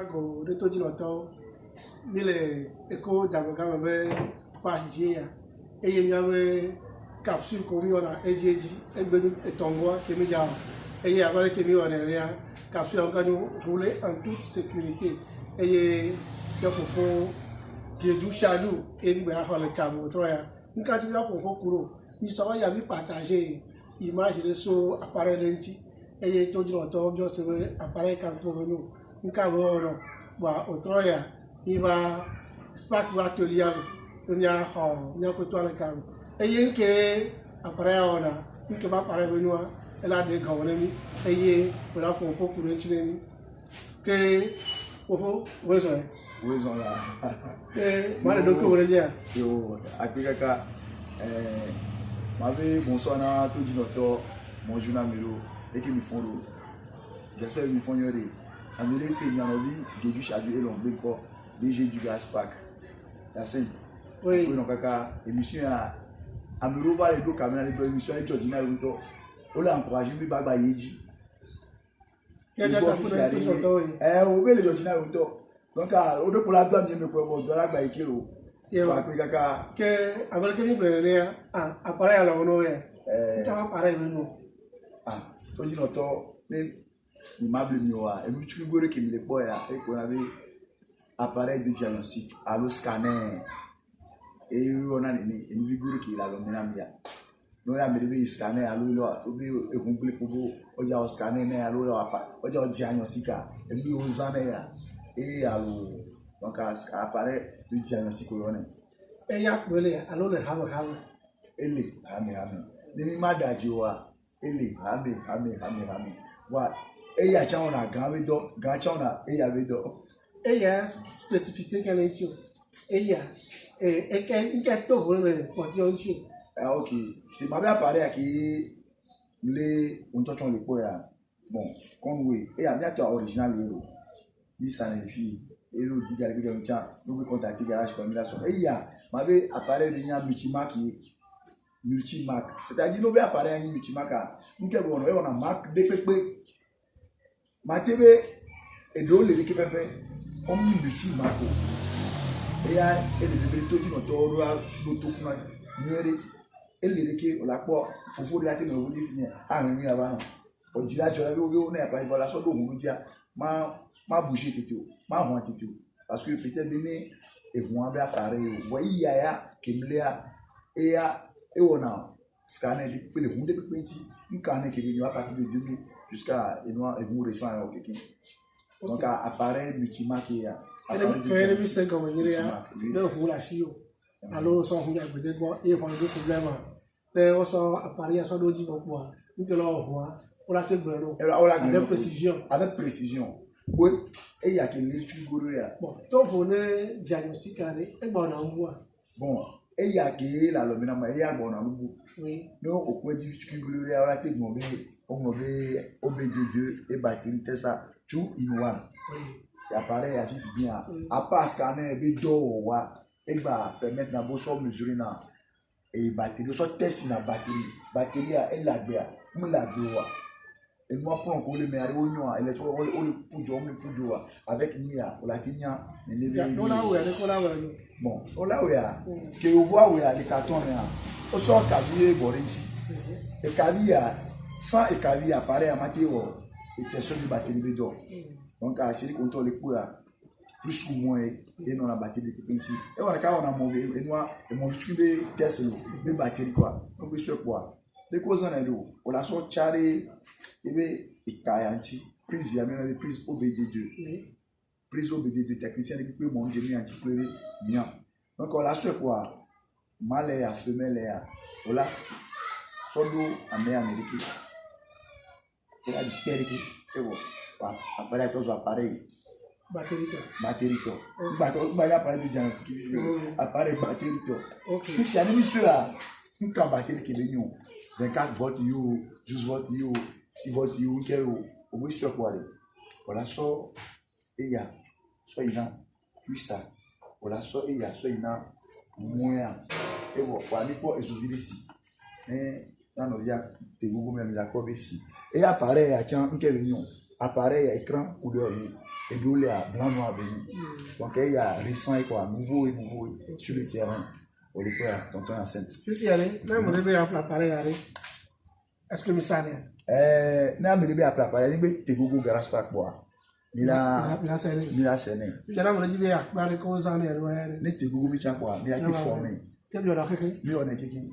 Go de to jino to mile eko dagoga be paje ya eye nyawe capsule ko mi ona ejeji egbenu etongo ke mi ja eye abale ke mi ona ria capsule on kanyo rouler en toute sécurité eye de fofo geju shalu eri gba fa le kamo to ya nka ti ra ko kuro ni so ya bi partager image de so appareil lenti eye to jino to jo se appareil kan ko no nka bo wa otroya iva spark va atelier nya ho nya ko to ala kan eye nke appareil ona nke va appareil benua ela de gan wona mi eye wala ko kuro nchine mi ke fofo wezo la mane do ko wona ja yo akika m'avait bonsoir na tout dinoto mon journal melo et qui me font j'espère qu'ils me font yori améliorer c'est bien envie geju chadu et l'on beko DG du gas pack la sainte oui donc kaka émission à amelo va les do caméra les émission et jodina ruto o la encourager bi bagba yeji ya ja ta fún to to o be le jodina ruto donc o do pour la donne me ko bo do la gba ikiro wa pe kaka ke abal ke ni bere appareil ala ono ye ta appareil no to dinoto ne immeuble mioa et nous tu gore qui le boya et qu'on avait appareil de diagnostic allo scanner et on a ni une figure qui la domina mia nous a mis scanner allo là obi e complet pour o ja scanner mais allo là o ja diagnostic et lui on zane ya et allo donc appareil de diagnostic on est e ya pele allo le ha ele hame ni madaji wa ele hame wa eya chaona gawedo gachona eya wedo eya spécificité qu'elle est eya et qu'elle to vole pour dire OK c'est ma bien parler à qui les on touchons le poya bon comme oui eya bien toi original héros lui ça ne fille et le dit gars que tiens nous contacter garage comme là eya ma bien appareil de nya multimarque c'est-à-dire nous bien appareil multimarque nous que bon on a marque DPP Matebe et do le ki pepe omni buti mako e ya e le to di no to ro do to funa nuere e le ki o la po fufu la ti no wo di fini arin mi aba no o ji la jora bi o na pa ibola so do hun dia ma bouger tete o ma hon tete o parce que peut-être bene e hon abi apare o wo ya kemlea e ya e wona scanner di pe le hun de pe ti nkan ke bi wa pa de 2000 jusqu'à et récent au Pékin. Donc appareil multimarque ya. Elle est mise comme il y a le roula chio. Alors son roula peut-être bon et pour le problème. Les son appareil ça doit dire quoi. Nous que là on la tête brûlée. Avec précision. Avec précision. Oui. Et il y a qui ne tu gourou. Bon, donc vous ne diagnostic et bon on voit. Bon. Et il y a qui la lomina ma il y a bon on voit. Oui. Nous au point du tu gourou on la tête mon on avait OBD2 et batterie ça tout in one. C'est appareil à vivre bien. À part scanner bido wa et va permettre na bosso mesurer na et batterie so test na batterie elle la bia mu la wa et moi pour qu'on le mettre au nyo elle trop le pujo avec nia la tinia ne bon on là où ya que on voit où ya les cartons là on sort cabier borenti et cabier sans écaler appareil à matière et tesson du batterie bédo donc à série contrôle les coups plus ou moins et non la batterie de petit et on a quand on a mauvais et moi et mon vieux test le batterie quoi donc sur quoi les causes en est on la sort charé et kayanti prise il y a même prise OBD2 prise OBD2 technicien qui peut manger bien anti bien donc on la sur quoi mâle et femelle et voilà solo américain il a du perrique et bon appareil tous appareil batterie to ba ya appareil de diagnostic appareil batterie to OK if ya ni sur là une batterie qui est nous 24 volts you 12 volts you 6 volts you que au bout sur quoi voilà so et ya so ina puissant voilà so et ya so ina moins et bon quoi ni quoi et ici mais dans nos via te gogo même la quoi ici et appareil à tiens une réunion appareil écran couleur et d'où les blanc noir donc il y a récent et quoi nouveau sur le terrain au lieu de tonton enceinte est-ce que ça na me be appareil ni be tegogo garage park bois mila sene jana mo jibe akpare ko zane ni tegogo mi chakwa mi ati formé que mi ora keke mi on kiki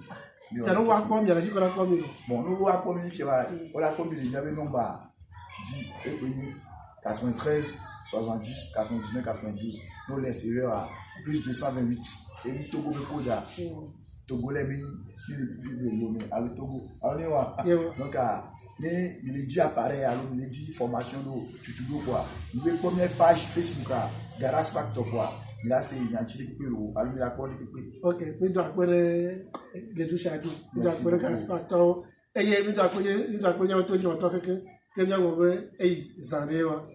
jana wa ko mi ala ji ko la ko mi bon nous wa ko mi fiwa on la ko mi j'avais nombre 10 et puis 93 70 99 92 nous l'extérieur à plus de 128 et ni togo be koda togo les mi de l'homme avec togo on est wa donc mais il dit appareil alors il dit formation tu quoi la première page Facebook garage pack quoi là c'est une activité alors il a quoi ok mais tu as quoi les tout chadou tu as quoi garage pack et tu as quoi tu as quoi tu as que bien on veut et zané wa